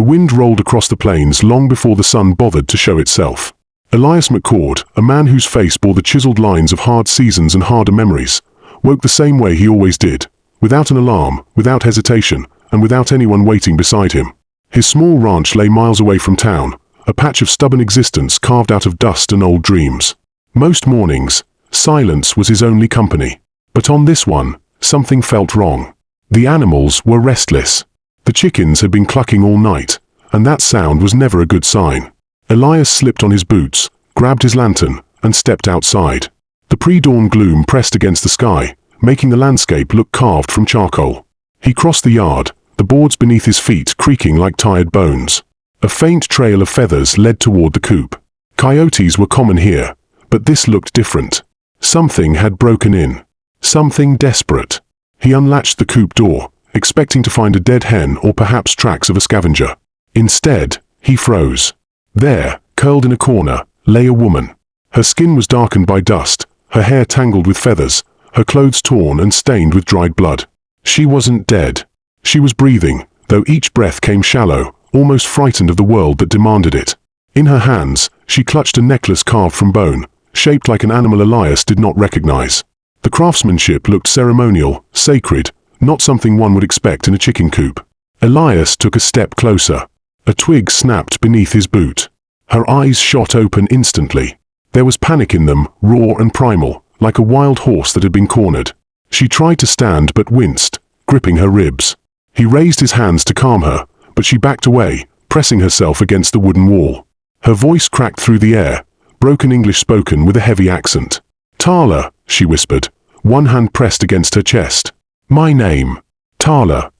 wind rolled across the plains long before the sun bothered to show itself. Elias McCord, a man whose face bore the chiseled lines of hard seasons and harder memories, woke the same way he always did, without an alarm, without hesitation, and without anyone waiting beside him. His small ranch lay miles away from town, a patch of stubborn existence carved out of dust and old dreams. Most mornings, silence was his only company. But on this one, something felt wrong. The animals were restless. The chickens had been clucking all night, and that sound was never a good sign. Elias slipped on his boots, grabbed his lantern, and stepped outside. The pre-dawn gloom pressed against the sky, making the landscape look carved from charcoal. He crossed the yard, the boards beneath his feet creaking like tired bones. A faint trail of feathers led toward the coop. Coyotes were common here, but this looked different. Something had broken in. Something desperate. He unlatched the coop door, expecting to find a dead hen or perhaps tracks of a scavenger. Instead, he froze. There, curled in a corner, lay a woman. Her skin was darkened by dust, her hair tangled with feathers, her clothes torn and stained with dried blood. She wasn't dead. She was breathing, though each breath came shallow, almost frightened of the world that demanded it. In her hands, she clutched a necklace carved from bone, shaped like an animal Elias did not recognize. The craftsmanship looked ceremonial, sacred, not something one would expect in a chicken coop. Elias took a step closer. A twig snapped beneath his boot. Her eyes shot open instantly. There was panic in them, raw and primal, like a wild horse that had been cornered. She tried to stand but winced, gripping her ribs. He raised his hands to calm her, but she backed away, pressing herself against the wooden wall. Her voice cracked through the air, broken English spoken with a heavy accent. "Tala," she whispered, one hand pressed against her chest. "My name. Tala."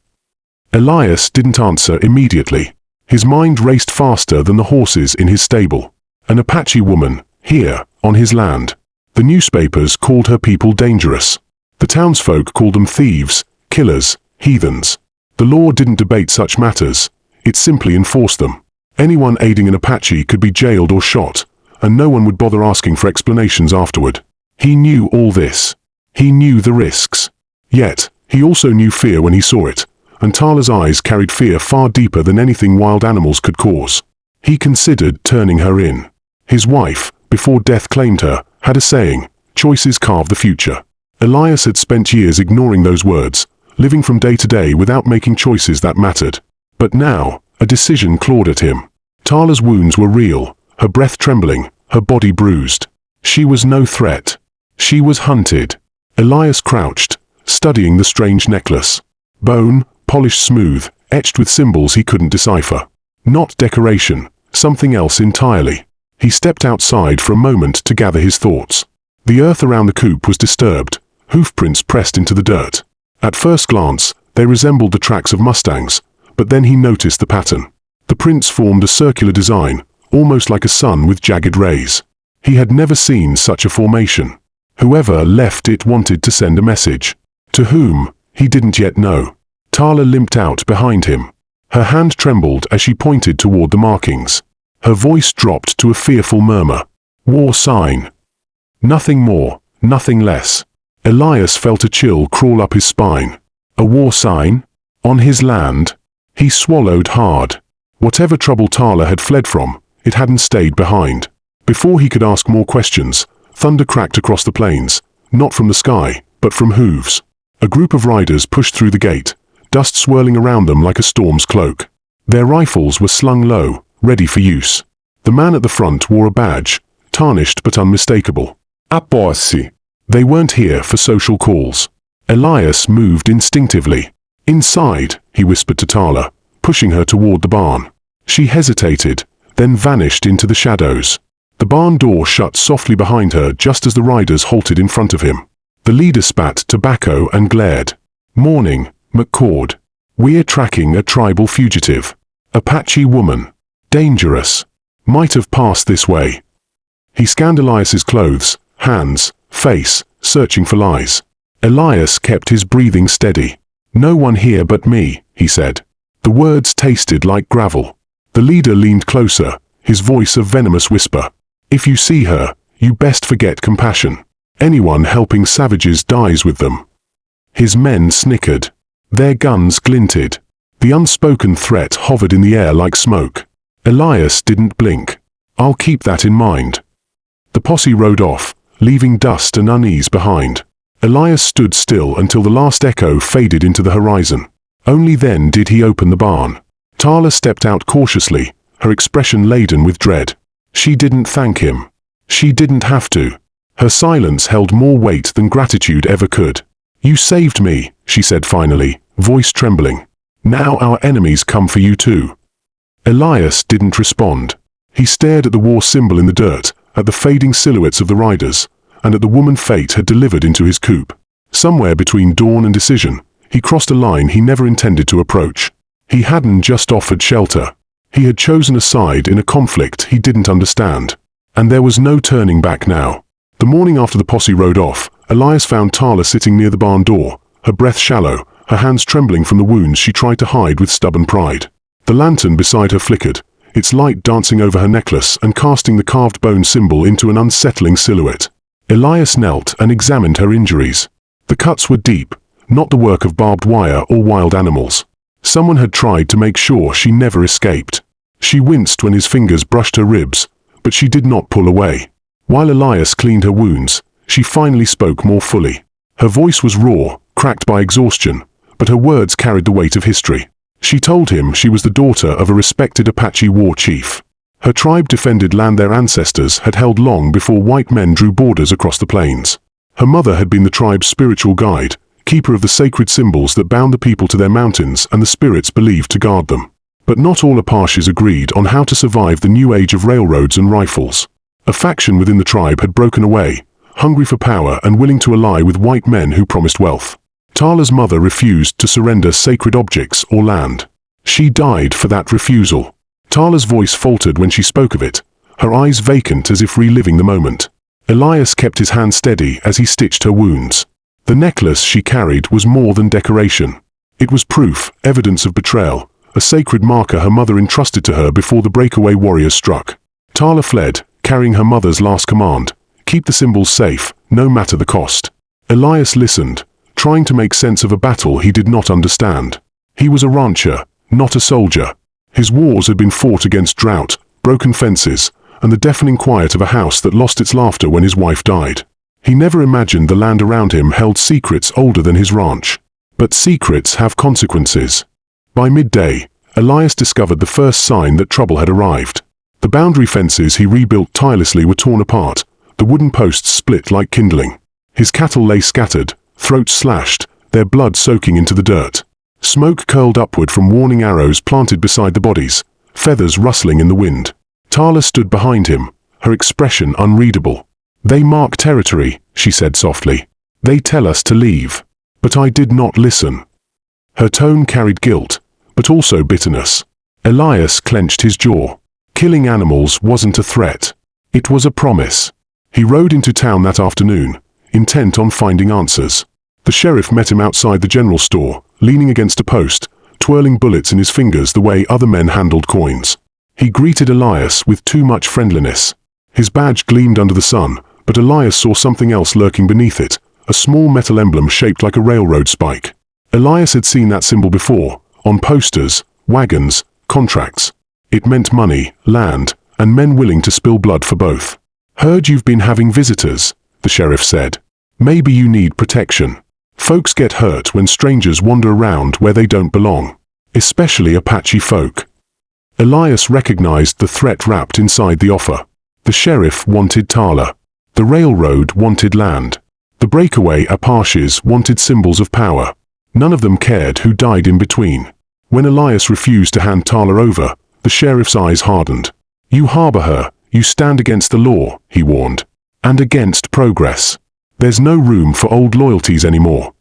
Elias didn't answer immediately. His mind raced faster than the horses in his stable. An Apache woman, here, on his land. The newspapers called her people dangerous. The townsfolk called them thieves, killers, heathens. The law didn't debate such matters, it simply enforced them. Anyone aiding an Apache could be jailed or shot, and no one would bother asking for explanations afterward. He knew all this. He knew the risks. Yet, he also knew fear when he saw it, and Tala's eyes carried fear far deeper than anything wild animals could cause. He considered turning her in. His wife, before death claimed her, had a saying, "Choices carve the future." Elias had spent years ignoring those words, living from day to day without making choices that mattered. But now, a decision clawed at him. Tala's wounds were real, her breath trembling, her body bruised. She was no threat. She was hunted. Elias crouched, studying the strange necklace. Bone, polished smooth, etched with symbols he couldn't decipher. Not decoration, something else entirely. He stepped outside for a moment to gather his thoughts. The earth around the coop was disturbed, hoofprints pressed into the dirt. At first glance, they resembled the tracks of mustangs, but then he noticed the pattern. The prints formed a circular design, almost like a sun with jagged rays. He had never seen such a formation. Whoever left it wanted to send a message. To whom, he didn't yet know. Tala limped out behind him. Her hand trembled as she pointed toward the markings. Her voice dropped to a fearful murmur. War sign. Nothing more, nothing less. Elias felt a chill crawl up his spine. A war sign? On his land? He swallowed hard. Whatever trouble Tala had fled from, it hadn't stayed behind. Before he could ask more questions, thunder cracked across the plains, not from the sky, but from hooves. A group of riders pushed through the gate, dust swirling around them like a storm's cloak. Their rifles were slung low, ready for use. The man at the front wore a badge, tarnished but unmistakable. Apache. They weren't here for social calls. Elias moved instinctively. "Inside," he whispered to Tala, pushing her toward the barn. She hesitated, then vanished into the shadows. The barn door shut softly behind her just as the riders halted in front of him. The leader spat tobacco and glared. "Morning, McCord. We're tracking a tribal fugitive. Apache woman. Dangerous. Might have passed this way." He scanned Elias's clothes, hands, face, searching for lies. Elias kept his breathing steady. "No one here but me," he said. The words tasted like gravel. The leader leaned closer, his voice a venomous whisper. "If you see her, you best forget compassion. Anyone helping savages dies with them." His men snickered. Their guns glinted. The unspoken threat hovered in the air like smoke. Elias didn't blink. "I'll keep that in mind." The posse rode off, leaving dust and unease behind. Elias stood still until the last echo faded into the horizon. Only then did he open the barn. Tala stepped out cautiously, her expression laden with dread. She didn't thank him. She didn't have to. Her silence held more weight than gratitude ever could. "You saved me," she said finally, voice trembling. "Now our enemies come for you too." Elias didn't respond. He stared at the war symbol in the dirt, at the fading silhouettes of the riders, and at the woman fate had delivered into his coop. Somewhere between dawn and decision, he crossed a line he never intended to approach. He hadn't just offered shelter. He had chosen a side in a conflict he didn't understand. And there was no turning back now. The morning after the posse rode off, Elias found Tala sitting near the barn door, her breath shallow, her hands trembling from the wounds she tried to hide with stubborn pride. The lantern beside her flickered, its light dancing over her necklace and casting the carved bone symbol into an unsettling silhouette. Elias knelt and examined her injuries. The cuts were deep, not the work of barbed wire or wild animals. Someone had tried to make sure she never escaped. She winced when his fingers brushed her ribs, but she did not pull away. While Elias cleaned her wounds, she finally spoke more fully. Her voice was raw, cracked by exhaustion, but her words carried the weight of history. She told him she was the daughter of a respected Apache war chief. Her tribe defended land their ancestors had held long before white men drew borders across the plains. Her mother had been the tribe's spiritual guide, keeper of the sacred symbols that bound the people to their mountains and the spirits believed to guard them. But not all Apaches agreed on how to survive the new age of railroads and rifles. A faction within the tribe had broken away, hungry for power and willing to ally with white men who promised wealth. Tala's mother refused to surrender sacred objects or land. She died for that refusal. Tala's voice faltered when she spoke of it, her eyes vacant as if reliving the moment. Elias kept his hand steady as he stitched her wounds. The necklace she carried was more than decoration. It was proof, evidence of betrayal, a sacred marker her mother entrusted to her before the breakaway warriors struck. Tala fled, carrying her mother's last command: keep the symbols safe, no matter the cost. Elias listened, trying to make sense of a battle he did not understand. He was a rancher, not a soldier. His wars had been fought against drought, broken fences, and the deafening quiet of a house that lost its laughter when his wife died. He never imagined the land around him held secrets older than his ranch. But secrets have consequences. By midday, Elias discovered the first sign that trouble had arrived. The boundary fences he rebuilt tirelessly were torn apart, the wooden posts split like kindling. His cattle lay scattered, throats slashed, their blood soaking into the dirt. Smoke curled upward from warning arrows planted beside the bodies, feathers rustling in the wind. Tala stood behind him, her expression unreadable. "They mark territory," she said softly. "They tell us to leave." But I did not listen. Her tone carried guilt, but also bitterness. Elias clenched his jaw. Killing animals wasn't a threat. It was a promise. He rode into town that afternoon, intent on finding answers. The sheriff met him outside the general store, leaning against a post, twirling bullets in his fingers the way other men handled coins. He greeted Elias with too much friendliness. His badge gleamed under the sun, but Elias saw something else lurking beneath it, a small metal emblem shaped like a railroad spike. Elias had seen that symbol before, on posters, wagons, contracts. It meant money, land, and men willing to spill blood for both. "Heard you've been having visitors," the sheriff said. "Maybe you need protection. Folks get hurt when strangers wander around where they don't belong, especially Apache folk." Elias recognized the threat wrapped inside the offer. The sheriff wanted Tala. The railroad wanted land. The breakaway Apaches wanted symbols of power. None of them cared who died in between. When Elias refused to hand Tala over, the sheriff's eyes hardened. "You harbor her, you stand against the law," he warned. "And against progress. There's no room for old loyalties anymore."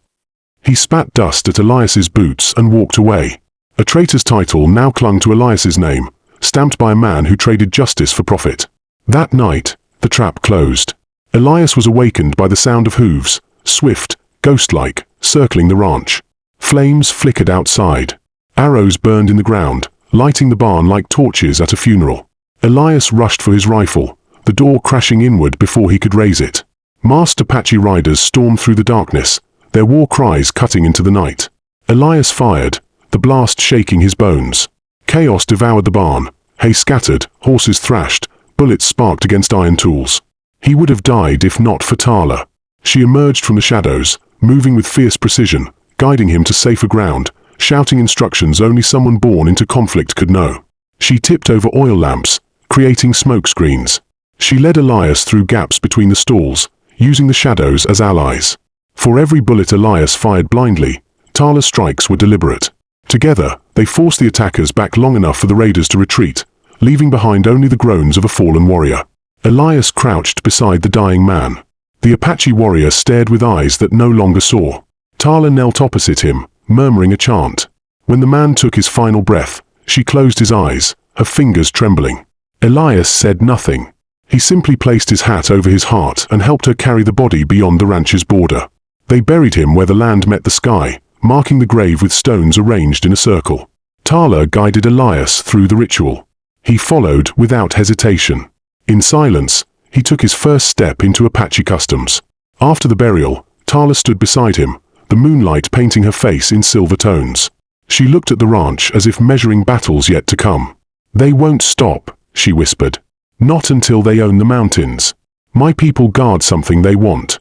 He spat dust at Elias's boots and walked away. A traitor's title now clung to Elias's name, stamped by a man who traded justice for profit. That night, the trap closed. Elias was awakened by the sound of hooves, swift, ghost-like, circling the ranch. Flames flickered outside. Arrows burned in the ground, lighting the barn like torches at a funeral. Elias rushed for his rifle, the door crashing inward before he could raise it. Masked Apache riders stormed through the darkness, their war cries cutting into the night. Elias fired, the blast shaking his bones. Chaos devoured the barn, hay scattered, horses thrashed, bullets sparked against iron tools. He would have died if not for Tala. She emerged from the shadows, moving with fierce precision, guiding him to safer ground, shouting instructions only someone born into conflict could know. She tipped over oil lamps, creating smoke screens. She led Elias through gaps between the stalls, using the shadows as allies. For every bullet Elias fired blindly, Tala's strikes were deliberate. Together, they forced the attackers back long enough for the raiders to retreat, leaving behind only the groans of a fallen warrior. Elias crouched beside the dying man. The Apache warrior stared with eyes that no longer saw. Tala knelt opposite him, murmuring a chant. When the man took his final breath, she closed his eyes, her fingers trembling. Elias said nothing. He simply placed his hat over his heart and helped her carry the body beyond the ranch's border. They buried him where the land met the sky, marking the grave with stones arranged in a circle. Tala guided Elias through the ritual. He followed without hesitation. In silence, he took his first step into Apache customs. After the burial, Tala stood beside him, the moonlight painting her face in silver tones. She looked at the ranch as if measuring battles yet to come. "They won't stop," she whispered. "Not until they own the mountains. My people guard something they want."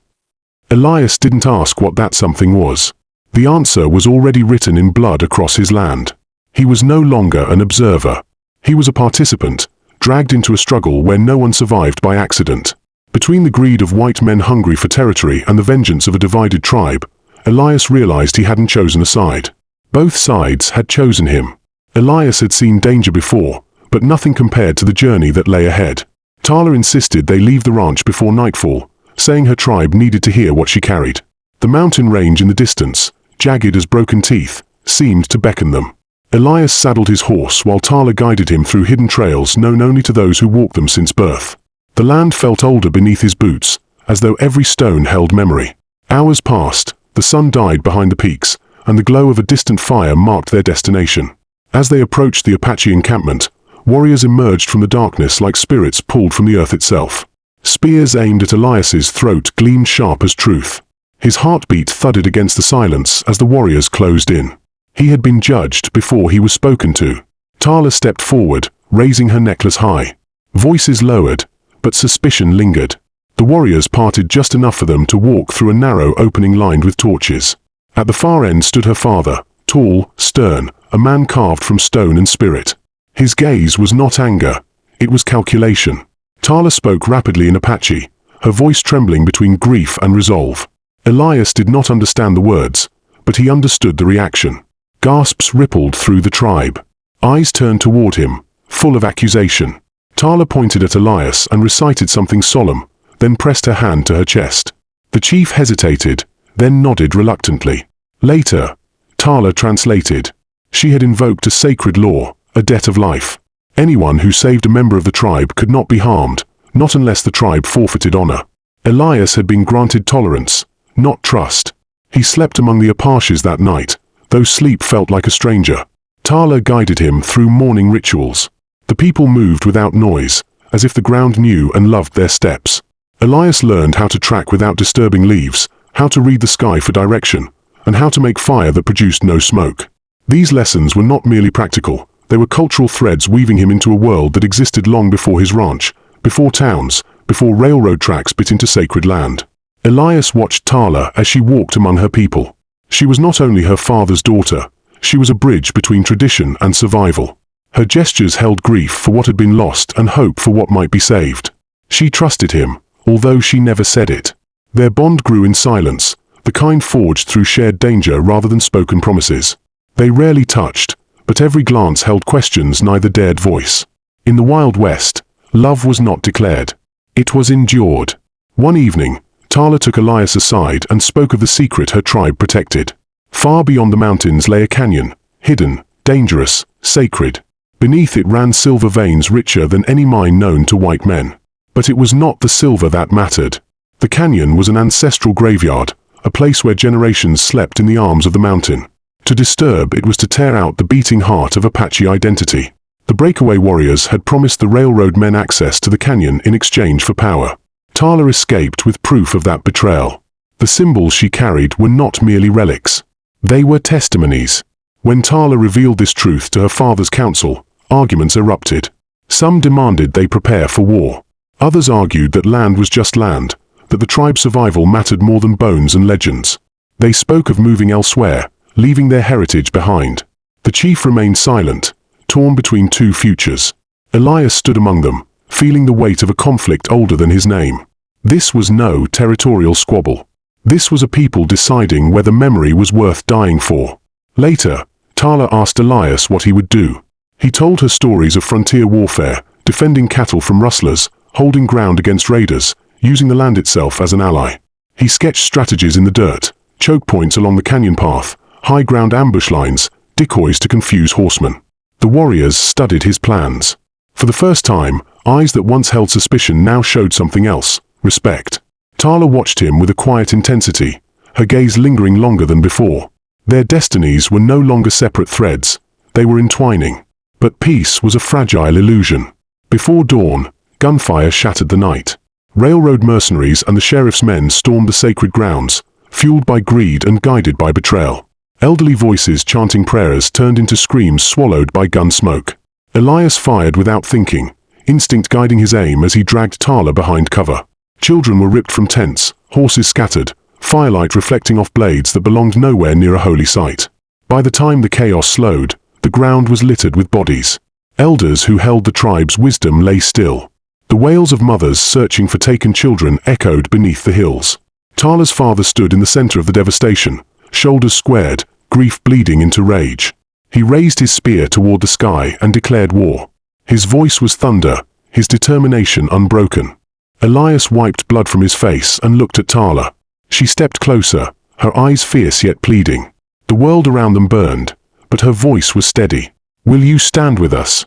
Elias didn't ask what that something was. The answer was already written in blood across his land. He was no longer an observer. He was a participant, dragged into a struggle where no one survived by accident. Between the greed of white men hungry for territory and the vengeance of a divided tribe, Elias realized he hadn't chosen a side. Both sides had chosen him. Elias had seen danger before, but nothing compared to the journey that lay ahead. Tala insisted they leave the ranch before nightfall, saying her tribe needed to hear what she carried. The mountain range in the distance, jagged as broken teeth, seemed to beckon them. Elias saddled his horse while Tala guided him through hidden trails known only to those who walked them since birth. The land felt older beneath his boots, as though every stone held memory. Hours passed, the sun died behind the peaks, and the glow of a distant fire marked their destination. As they approached the Apache encampment, warriors emerged from the darkness like spirits pulled from the earth itself. Spears aimed at Elias's throat gleamed sharp as truth. His heartbeat thudded against the silence as the warriors closed in. He had been judged before he was spoken to. Tala stepped forward, raising her necklace high. Voices lowered, but suspicion lingered. The warriors parted just enough for them to walk through a narrow opening lined with torches. At the far end stood her father, tall, stern, a man carved from stone and spirit. His gaze was not anger, it was calculation. Tala spoke rapidly in Apache, her voice trembling between grief and resolve. Elias did not understand the words, but he understood the reaction. Gasps rippled through the tribe. Eyes turned toward him, full of accusation. Tala pointed at Elias and recited something solemn, then pressed her hand to her chest. The chief hesitated, then nodded reluctantly. Later, Tala translated. She had invoked a sacred law, a debt of life. Anyone who saved a member of the tribe could not be harmed, not unless the tribe forfeited honor. Elias had been granted tolerance, not trust. He slept among the Apaches that night, though sleep felt like a stranger. Tala guided him through morning rituals. The people moved without noise, as if the ground knew and loved their steps. Elias learned how to track without disturbing leaves, how to read the sky for direction, and how to make fire that produced no smoke. These lessons were not merely practical, they were cultural threads weaving him into a world that existed long before his ranch, before towns, before railroad tracks bit into sacred land. Elias watched Tala as she walked among her people. She was not only her father's daughter, she was a bridge between tradition and survival. Her gestures held grief for what had been lost and hope for what might be saved. She trusted him, although she never said it. Their bond grew in silence, the kind forged through shared danger rather than spoken promises. They rarely touched, but every glance held questions neither dared voice. In the Wild West, love was not declared. It was endured. One evening, Tala took Elias aside and spoke of the secret her tribe protected. Far beyond the mountains lay a canyon, hidden, dangerous, sacred. Beneath it ran silver veins richer than any mine known to white men. But it was not the silver that mattered. The canyon was an ancestral graveyard, a place where generations slept in the arms of the mountain. To disturb it was to tear out the beating heart of Apache identity. The breakaway warriors had promised the railroad men access to the canyon in exchange for power. Tala escaped with proof of that betrayal. The symbols she carried were not merely relics. They were testimonies. When Tala revealed this truth to her father's council, arguments erupted. Some demanded they prepare for war. Others argued that land was just land, that the tribe's survival mattered more than bones and legends. They spoke of moving elsewhere, leaving their heritage behind. The chief remained silent, torn between two futures. Elias stood among them, feeling the weight of a conflict older than his name. This was no territorial squabble. This was a people deciding whether memory was worth dying for. Later, Tala asked Elias what he would do. He told her stories of frontier warfare, defending cattle from rustlers, holding ground against raiders, using the land itself as an ally. He sketched strategies in the dirt, choke points along the canyon path, high ground ambush lines, decoys to confuse horsemen. The warriors studied his plans. For the first time, eyes that once held suspicion now showed something else: respect. Tala watched him with a quiet intensity, her gaze lingering longer than before. Their destinies were no longer separate threads, they were entwining. But peace was a fragile illusion. Before dawn, gunfire shattered the night. Railroad mercenaries and the sheriff's men stormed the sacred grounds, fueled by greed and guided by betrayal. Elderly voices chanting prayers turned into screams swallowed by gun smoke. Elias fired without thinking, instinct guiding his aim as he dragged Tala behind cover. Children were ripped from tents, horses scattered, firelight reflecting off blades that belonged nowhere near a holy site. By the time the chaos slowed, the ground was littered with bodies. Elders who held the tribe's wisdom lay still. The wails of mothers searching for taken children echoed beneath the hills. Tala's father stood in the center of the devastation, shoulders squared, grief bleeding into rage. He raised his spear toward the sky and declared war. His voice was thunder, his determination unbroken. Elias wiped blood from his face and looked at Tala. She stepped closer, her eyes fierce yet pleading. The world around them burned, but her voice was steady. "Will you stand with us?"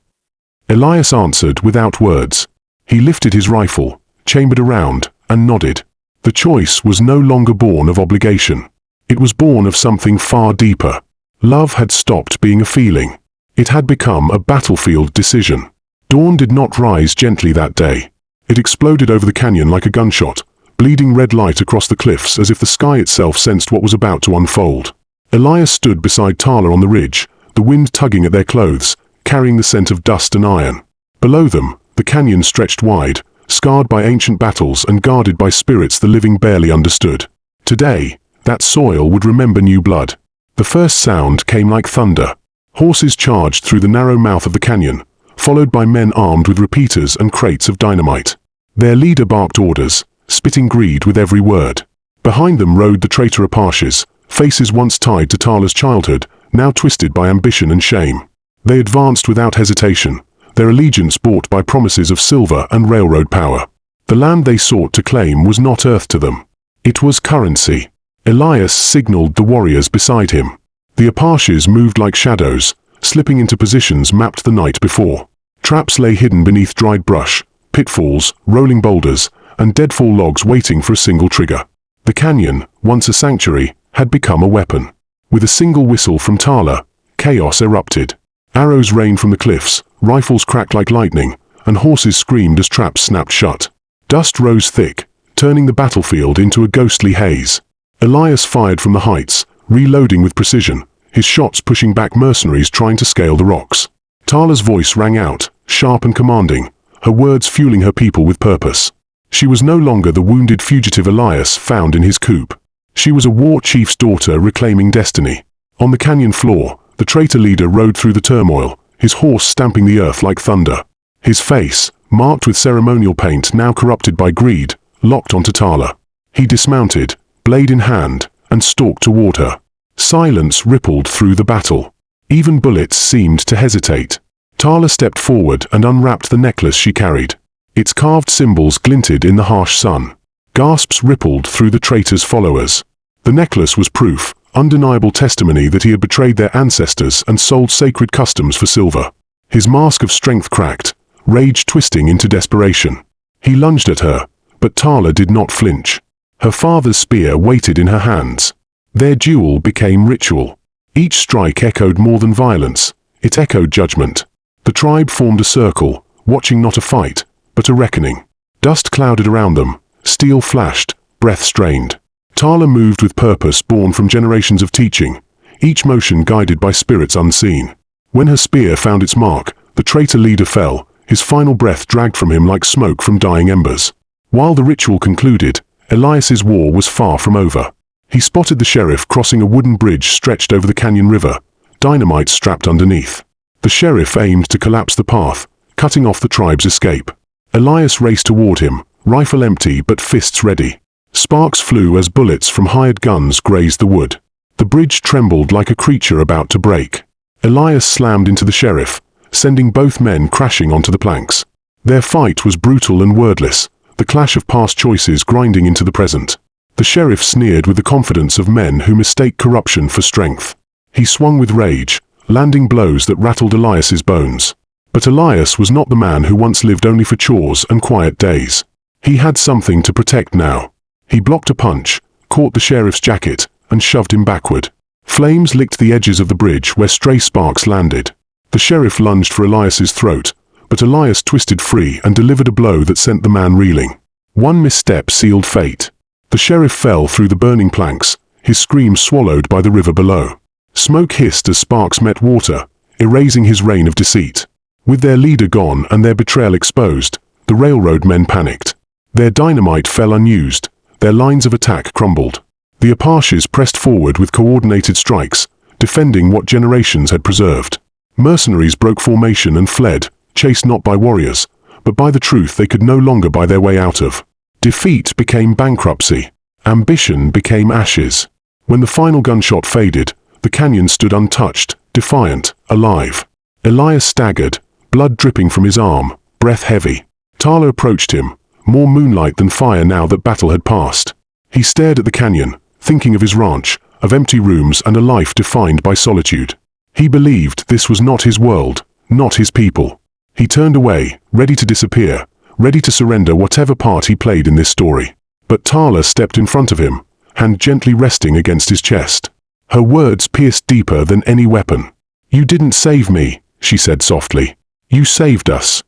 Elias answered without words. He lifted his rifle, chambered around, and nodded. The choice was no longer born of obligation. It was born of something far deeper. Love had stopped being a feeling. It had become a battlefield decision. Dawn did not rise gently that day. It exploded over the canyon like a gunshot, bleeding red light across the cliffs as if the sky itself sensed what was about to unfold. Elias stood beside Tala on the ridge, the wind tugging at their clothes, carrying the scent of dust and iron. Below them, the canyon stretched wide, scarred by ancient battles and guarded by spirits the living barely understood. Today, that soil would remember new blood. The first sound came like thunder. Horses charged through the narrow mouth of the canyon, followed by men armed with repeaters and crates of dynamite. Their leader barked orders, spitting greed with every word. Behind them rode the traitor Apaches, faces once tied to Tala's childhood, now twisted by ambition and shame. They advanced without hesitation, their allegiance bought by promises of silver and railroad power. The land they sought to claim was not earth to them. It was currency. Elias signaled the warriors beside him. The Apaches moved like shadows, slipping into positions mapped the night before. Traps lay hidden beneath dried brush, pitfalls, rolling boulders, and deadfall logs waiting for a single trigger. The canyon, once a sanctuary, had become a weapon. With a single whistle from Tala, chaos erupted. Arrows rained from the cliffs, rifles cracked like lightning, and horses screamed as traps snapped shut. Dust rose thick, turning the battlefield into a ghostly haze. Elias fired from the heights, reloading with precision, his shots pushing back mercenaries trying to scale the rocks. Tala's voice rang out, sharp and commanding, her words fueling her people with purpose. She was no longer the wounded fugitive Elias found in his coop. She was a war chief's daughter reclaiming destiny. On the canyon floor, the traitor leader rode through the turmoil, his horse stamping the earth like thunder. His face, marked with ceremonial paint now corrupted by greed, locked onto Tala. He dismounted, blade in hand, and stalked toward her. Silence rippled through the battle. Even bullets seemed to hesitate. Tala stepped forward and unwrapped the necklace she carried. Its carved symbols glinted in the harsh sun. Gasps rippled through the traitor's followers. The necklace was proof, undeniable testimony that he had betrayed their ancestors and sold sacred customs for silver. His mask of strength cracked, rage twisting into desperation. He lunged at her, but Tala did not flinch. Her father's spear waited in her hands. Their duel became ritual. Each strike echoed more than violence, it echoed judgment. The tribe formed a circle, watching not a fight, but a reckoning. Dust clouded around them, steel flashed, breath strained. Tala moved with purpose born from generations of teaching, each motion guided by spirits unseen. When her spear found its mark, the traitor leader fell, his final breath dragged from him like smoke from dying embers. While the ritual concluded, Elias's war was far from over. He spotted the sheriff crossing a wooden bridge stretched over the canyon river, dynamite strapped underneath. The sheriff aimed to collapse the path, cutting off the tribe's escape. Elias raced toward him, rifle empty but fists ready. Sparks flew as bullets from hired guns grazed the wood. The bridge trembled like a creature about to break. Elias slammed into the sheriff, sending both men crashing onto the planks. Their fight was brutal and wordless, the clash of past choices grinding into the present. The sheriff sneered with the confidence of men who mistake corruption for strength. He swung with rage, landing blows that rattled Elias's bones. But Elias was not the man who once lived only for chores and quiet days. He had something to protect now. He blocked a punch, caught the sheriff's jacket, and shoved him backward. Flames licked the edges of the bridge where stray sparks landed. The sheriff lunged for Elias's throat, but Elias twisted free and delivered a blow that sent the man reeling. One misstep sealed fate. The sheriff fell through the burning planks, his scream swallowed by the river below. Smoke hissed as sparks met water, erasing his reign of deceit. With their leader gone and their betrayal exposed, the railroad men panicked. Their dynamite fell unused, their lines of attack crumbled. The Apaches pressed forward with coordinated strikes, defending what generations had preserved. Mercenaries broke formation and fled, chased not by warriors, but by the truth they could no longer buy their way out of. Defeat became bankruptcy. Ambition became ashes. When the final gunshot faded, the canyon stood untouched, defiant, alive. Elias staggered, blood dripping from his arm, breath heavy. Tala approached him, more moonlight than fire now that battle had passed. He stared at the canyon, thinking of his ranch, of empty rooms and a life defined by solitude. He believed this was not his world, not his people. He turned away, ready to disappear, ready to surrender whatever part he played in this story. But Tala stepped in front of him, hand gently resting against his chest. Her words pierced deeper than any weapon. "You didn't save me," she said softly. "You saved us."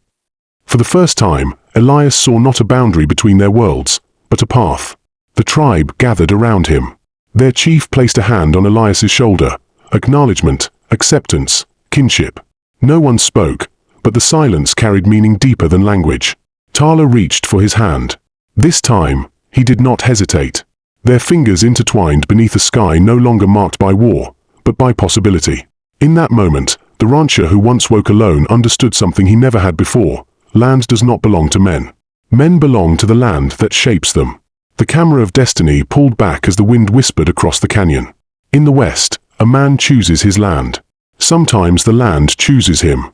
For the first time, Elias saw not a boundary between their worlds, but a path. The tribe gathered around him. Their chief placed a hand on Elias's shoulder, acknowledgement, acceptance, kinship. No one spoke, but the silence carried meaning deeper than language. Tala reached for his hand. This time, he did not hesitate. Their fingers intertwined beneath a sky no longer marked by war, but by possibility. In that moment, the rancher who once woke alone understood something he never had before. Land does not belong to men. Men belong to the land that shapes them. The camera of destiny pulled back as the wind whispered across the canyon. In the West, a man chooses his land. Sometimes the land chooses him.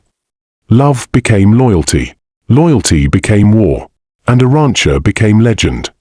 Love became loyalty. Loyalty became war. And a rancher became legend.